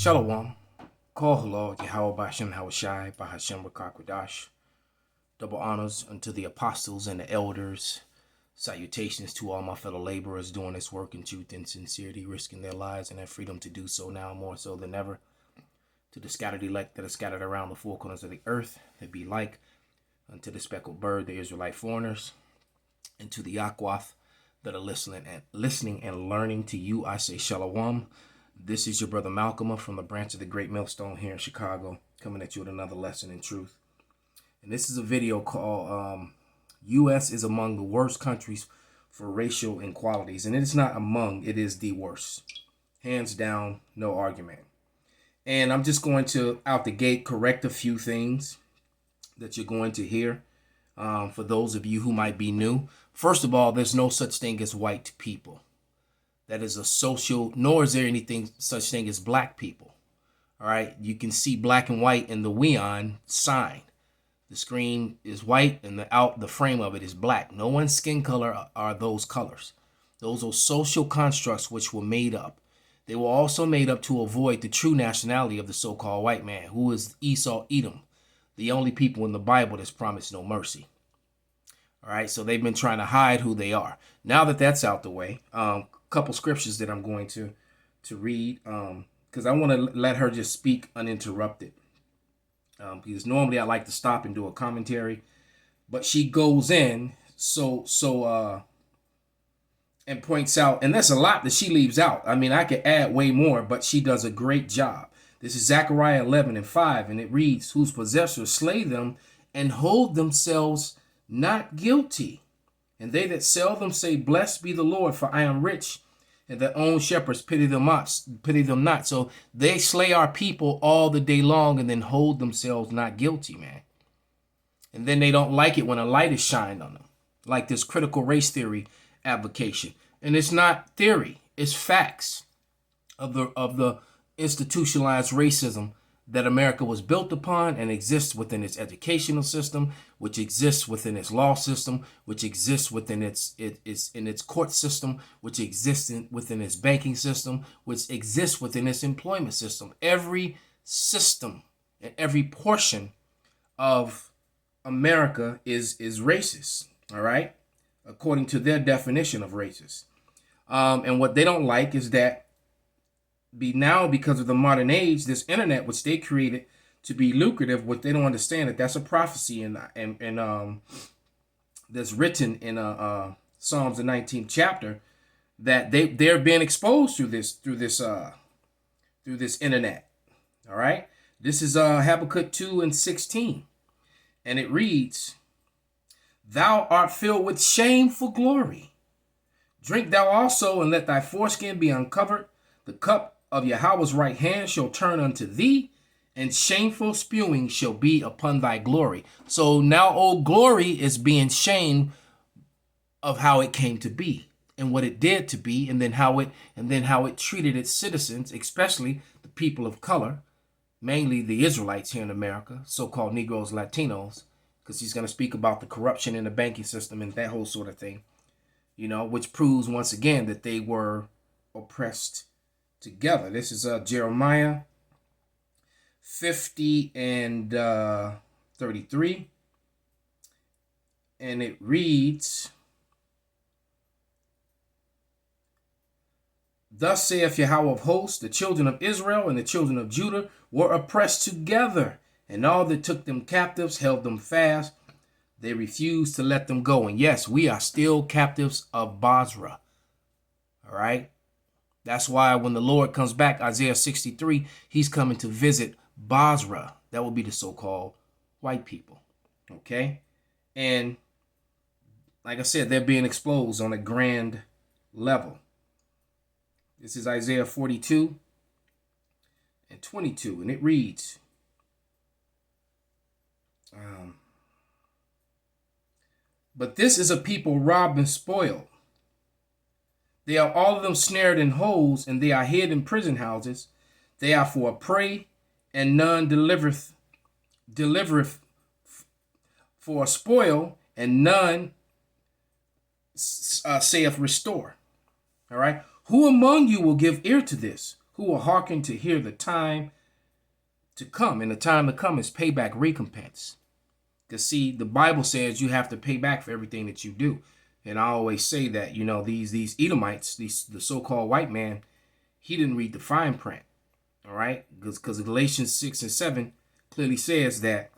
Shalom. Call halal, Yahweh Bashem Hawashai, Bahashem Rakakwadash. Double honors unto the apostles and the elders. Salutations to all my fellow laborers doing this work in truth and sincerity, risking their lives and their freedom to do so now more so than ever. To the scattered elect that are scattered around the four corners of the earth, that be like unto the speckled bird, the Israelite foreigners, and to the Akwath that are listening and learning to you, I say Shalom. This is your brother Malcolm from the branch of the Great Millstone here in Chicago, coming at you with another lesson in truth. And this is a video called U.S. is among the worst countries for racial inequalities. And it is not among, it is the worst. Hands down, no argument. And I'm just going to, out the gate, correct a few things that you're going to hear for those of you who might be new. First of all, there's no such thing as white people. That is a social, nor is there anything such thing as black people. All right, you can see black and white in the Weon sign. The screen is white and the frame of it is black. No one's skin color are those colors. Those are social constructs which were made up. They were also made up to avoid the true nationality of the so-called white man, who is Esau, Edom, the only people in the Bible that's promised no mercy. All right, so they've been trying to hide who they are. Now that that's out the way, couple scriptures that I'm going to read because I want to let her just speak uninterrupted. Because normally I like to stop and do a commentary, but she goes in and points out, and there's a lot that she leaves out. I mean, I could add way more, but she does a great job. This is Zechariah 11:5, and it reads, "Whose possessors slay them and hold themselves not guilty. And they that sell them say, Blessed be the Lord, for I am rich. And their own shepherds pity them not. So they slay our people all the day long and then hold themselves not guilty, man. And then they don't like it when a light is shined on them, like this critical race theory application. And it's not theory, it's facts of the institutionalized racism that America was built upon and exists within its educational system, which exists within its law system, which exists within its court system, which exists within its banking system, which exists within its employment system. Every system and every portion of America is racist, all right, according to their definition of racist. And what they don't like is that because of the modern age, this internet, which they created to be lucrative, what they don't understand that's a prophecy and that's written in Psalms the 19th chapter, that they're being exposed through this internet. All right, this is Habakkuk 2:16, and it reads, "Thou art filled with shameful glory. Drink thou also, and let thy foreskin be uncovered. The cup of Yahweh's right hand shall turn unto thee, and shameful spewing shall be upon thy glory." So now Old Glory is being shamed of how it came to be and what it did to be, and then how it treated its citizens, especially the people of color, mainly the Israelites here in America, so-called Negroes, Latinos, because he's going to speak about the corruption in the banking system and that whole sort of thing, which proves once again that they were oppressed together. This is Jeremiah 50:33, and it reads, "Thus saith Yahweh of hosts, the children of Israel and the children of Judah were oppressed together, and all that took them captives held them fast. They refused to let them go." And yes, we are still captives of Basra. All right. That's why when the Lord comes back, Isaiah 63, he's coming to visit Basra. That will be the so-called white people. Okay? And like I said, they're being exposed on a grand level. This is Isaiah 42:22, and it reads, "But this is a people robbed and spoiled. They are all of them snared in holes, and they are hid in prison houses. They are for a prey, and none delivereth for a spoil, and none saith restore." All right. "Who among you will give ear to this? who will hearken to hear the time to come. And the time to come is payback recompense. Because see, the Bible says you have to pay back for everything that you do. And I always say that, these Edomites, the so-called white man, he didn't read the fine print. All right? Because Galatians 6 and 7 clearly says that,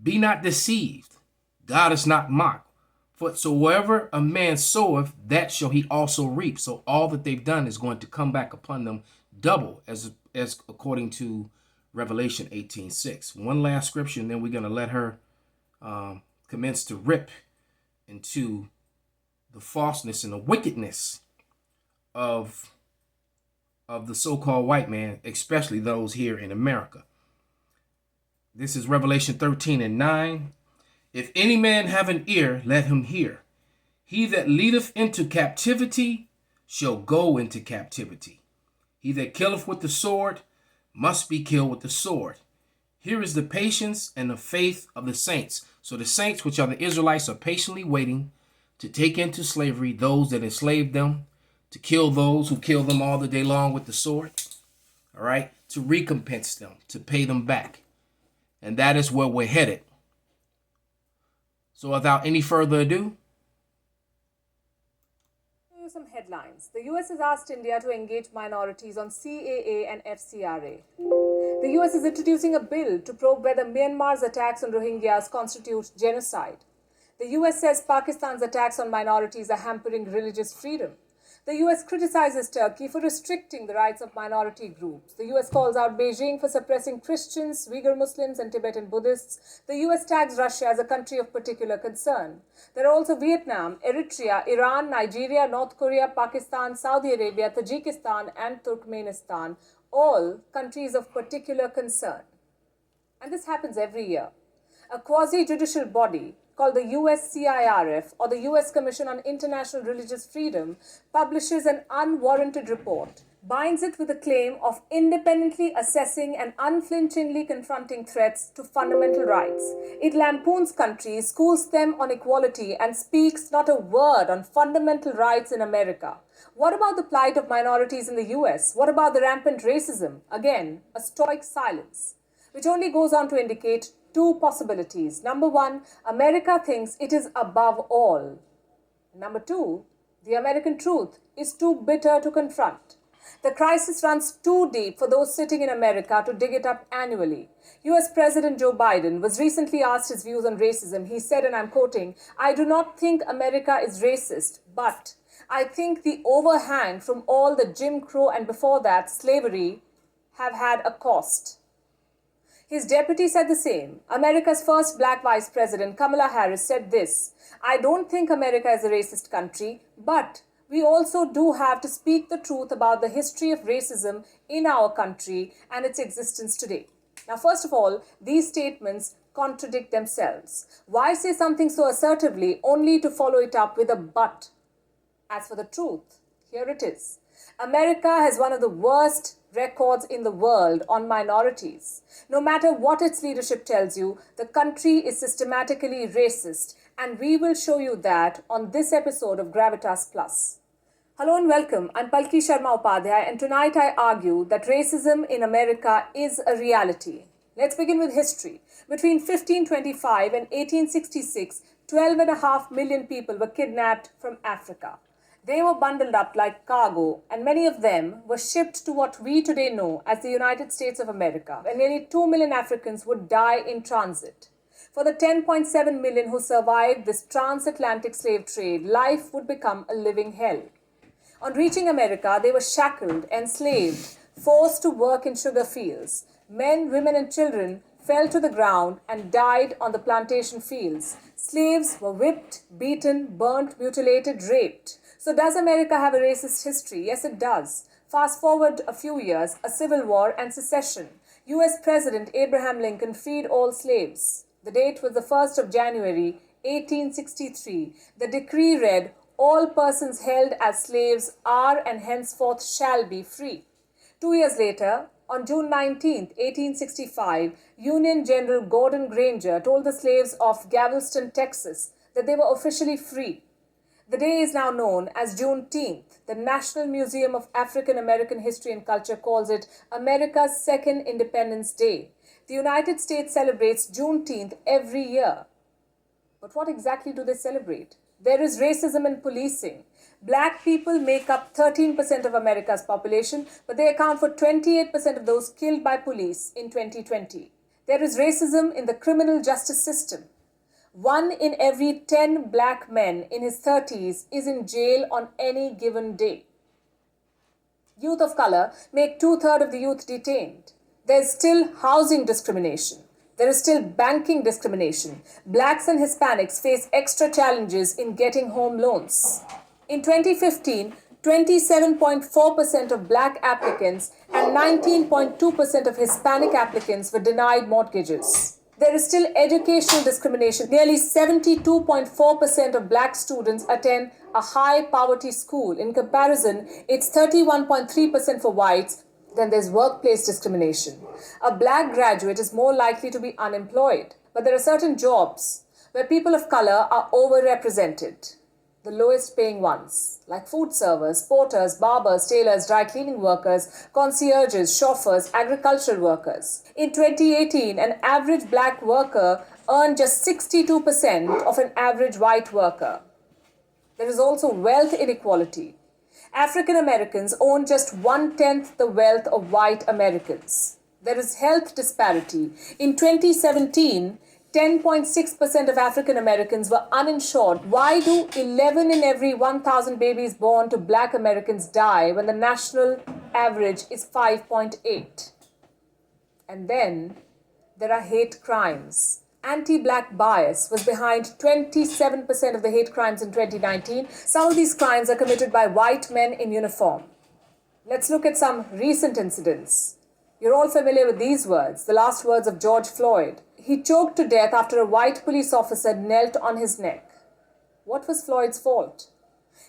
be not deceived. God is not mocked. For so wherever a man soweth, that shall he also reap. So all that they've done is going to come back upon them double, as according to Revelation 18:6. One last scripture, and then we're going to let her commence to rip into the falseness and the wickedness of the so-called white man, especially those here in America. This is Revelation 13 and 9. If any man have an ear, let him hear. He that leadeth into captivity shall go into captivity. He that killeth with the sword must be killed with the sword. Here is the patience and the faith of the saints. So the saints, which are the Israelites, are patiently waiting to take into slavery those that enslaved them, to kill those who kill them all the day long with the sword, all right, to recompense them, to pay them back. And that is where we're headed. So without any further ado, some headlines. The US has asked India to engage minorities on CAA and FCRA. The US is introducing a bill to probe whether Myanmar's attacks on Rohingyas constitute genocide. The US says Pakistan's attacks on minorities are hampering religious freedom. The US criticizes Turkey for restricting the rights of minority groups. The US calls out Beijing for suppressing Christians, Uyghur Muslims, and Tibetan Buddhists. The US tags Russia as a country of particular concern. There are also Vietnam, Eritrea, Iran, Nigeria, North Korea, Pakistan, Saudi Arabia, Tajikistan, and Turkmenistan, all countries of particular concern. And this happens every year. A quasi-judicial body called the USCIRF, or the US Commission on International Religious Freedom, publishes an unwarranted report, binds it with a claim of independently assessing and unflinchingly confronting threats to fundamental rights. It lampoons countries, schools them on equality, and speaks not a word on fundamental rights in America. What about the plight of minorities in the US? What about the rampant racism? Again, a stoic silence, which only goes on to indicate two possibilities. Number one, America thinks it is above all. Number two, the American truth is too bitter to confront. The crisis runs too deep for those sitting in America to dig it up annually. US President Joe Biden was recently asked his views on racism. He said, and I'm quoting, "I do not think America is racist, but I think the overhang from all the Jim Crow and before that slavery have had a cost." His deputy said the same. America's first black vice president, Kamala Harris, said this: "I don't think America is a racist country, but we also do have to speak the truth about the history of racism in our country and its existence today." Now, first of all, these statements contradict themselves. Why say something so assertively only to follow it up with a but? As for the truth, here it is. America has one of the worst records in the world on minorities. No matter what its leadership tells you, the country is systematically racist, and we will show you that on this episode of Gravitas Plus. Hello and welcome. I'm Palki Sharma Upadhyay, and tonight I argue that racism in America is a reality. Let's begin with history. Between 1525 and 1866, 12.5 million people were kidnapped from Africa. They were bundled up like cargo, and many of them were shipped to what we today know as the United States of America, and nearly 2 million Africans would die in transit. For the 10.7 million who survived this transatlantic slave trade, life would become a living hell. On reaching America, they were shackled, enslaved, forced to work in sugar fields. Men, women, and children fell to the ground and died on the plantation fields. Slaves were whipped, beaten, burnt, mutilated, raped. So does America have a racist history? Yes, it does. Fast forward a few years, a civil war and secession. US President Abraham Lincoln freed all slaves. The date was the 1st of January, 1863. The decree read, "All persons held as slaves are and henceforth shall be free." 2 years later, on June 19, 1865, Union General Gordon Granger told the slaves of Galveston, Texas, that they were officially free. The day is now known as Juneteenth. The National Museum of African American History and Culture calls it America's Second Independence Day. The United States celebrates Juneteenth every year. But what exactly do they celebrate? There is racism in policing. Black people make up 13% of America's population, but they account for 28% of those killed by police in 2020. There is racism in the criminal justice system. 1 in every 10 black men in his 30s is in jail on any given day. Youth of color make 2/3 of the youth detained. There's still housing discrimination. There is still banking discrimination. Blacks and Hispanics face extra challenges in getting home loans. In 2015, 27.4% of black applicants and 19.2% of Hispanic applicants were denied mortgages. There is still educational discrimination. Nearly 72.4% of black students attend a high poverty school. In comparison, it's 31.3% for whites. Then there's workplace discrimination. A black graduate is more likely to be unemployed. But there are certain jobs where people of color are overrepresented. The lowest paying ones, like food servers, porters, barbers, tailors, dry cleaning workers, concierges, chauffeurs, agricultural workers. In 2018, an average black worker earned just 62% of an average white worker. There is also wealth inequality. African Americans own just 1/10 the wealth of white Americans. There is health disparity. In 2017, 10.6% of African Americans were uninsured. Why do 11 in every 1,000 babies born to black Americans die when the national average is 5.8? And then there are hate crimes. Anti-black bias was behind 27% of the hate crimes in 2019. Some of these crimes are committed by white men in uniform. Let's look at some recent incidents. You're all familiar with these words, the last words of George Floyd. He choked to death after a white police officer knelt on his neck. What was Floyd's fault?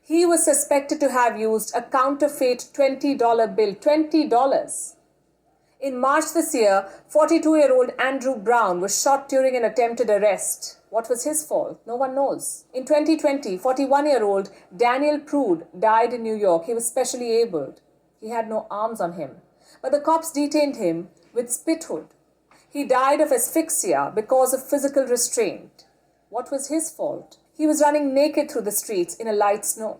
He was suspected to have used a counterfeit $20 bill. $20. In March this year, 42-year-old Andrew Brown was shot during an attempted arrest. What was his fault? No one knows. In 2020, 41-year-old Daniel Prude died in New York. He was specially abled. He had no arms on him. But the cops detained him with spithood. He died of asphyxia because of physical restraint. What was his fault? He was running naked through the streets in a light snow.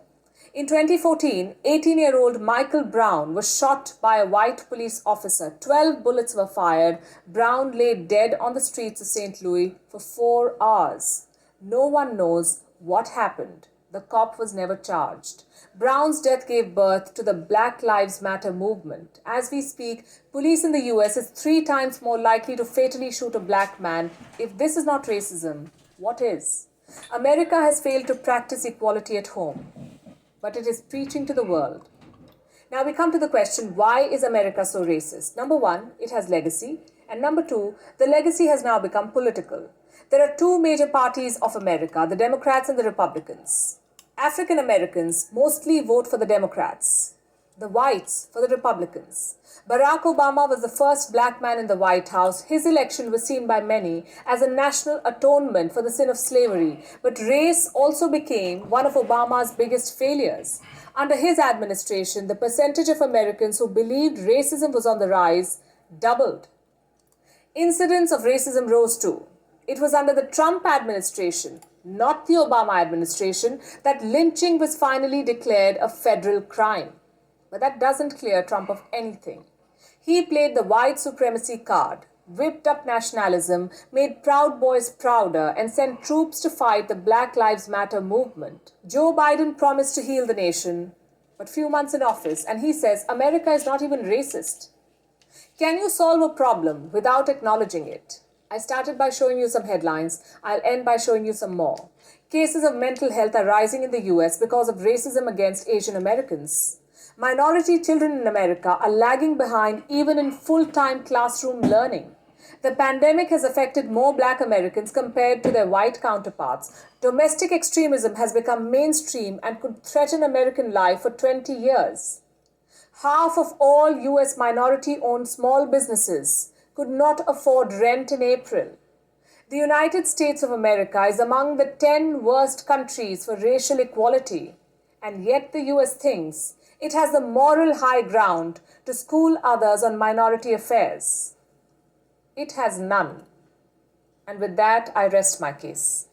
In 2014, 18-year-old Michael Brown was shot by a white police officer. 12 bullets were fired. Brown lay dead on the streets of St. Louis for 4 hours. No one knows what happened. The cop was never charged. Brown's death gave birth to the Black Lives Matter movement. As we speak, police in the US is 3 times more likely to fatally shoot a black man. If this is not racism, what is? America has failed to practice equality at home, but it is preaching to the world. Now we come to the question, why is America so racist? Number 1, it has legacy. And number 2, the legacy has now become political. There are 2 major parties of America, the Democrats and the Republicans. African Americans mostly vote for the Democrats, the whites for the Republicans. Barack Obama was the first black man in the White House. His election was seen by many as a national atonement for the sin of slavery. But race also became one of Obama's biggest failures. Under his administration, the percentage of Americans who believed racism was on the rise doubled. Incidents of racism rose too. It was under the Trump administration, not the Obama administration, that lynching was finally declared a federal crime. But that doesn't clear Trump of anything. He played the white supremacy card, whipped up nationalism, made Proud Boys prouder, and sent troops to fight the Black Lives Matter movement. Joe Biden promised to heal the nation, but few months in office, and he says America is not even racist. Can you solve a problem without acknowledging it? I started by showing you some headlines. I'll end by showing you some more. Cases of mental health are rising in the US because of racism against Asian Americans. Minority children in America are lagging behind even in full-time classroom learning. The pandemic has affected more black Americans compared to their white counterparts. Domestic extremism has become mainstream and could threaten American life for 20 years. Half of all US minority-owned small businesses could not afford rent in April. The United States of America is among the 10 worst countries for racial equality, and yet the US thinks it has the moral high ground to school others on minority affairs. It has none. And with that, I rest my case.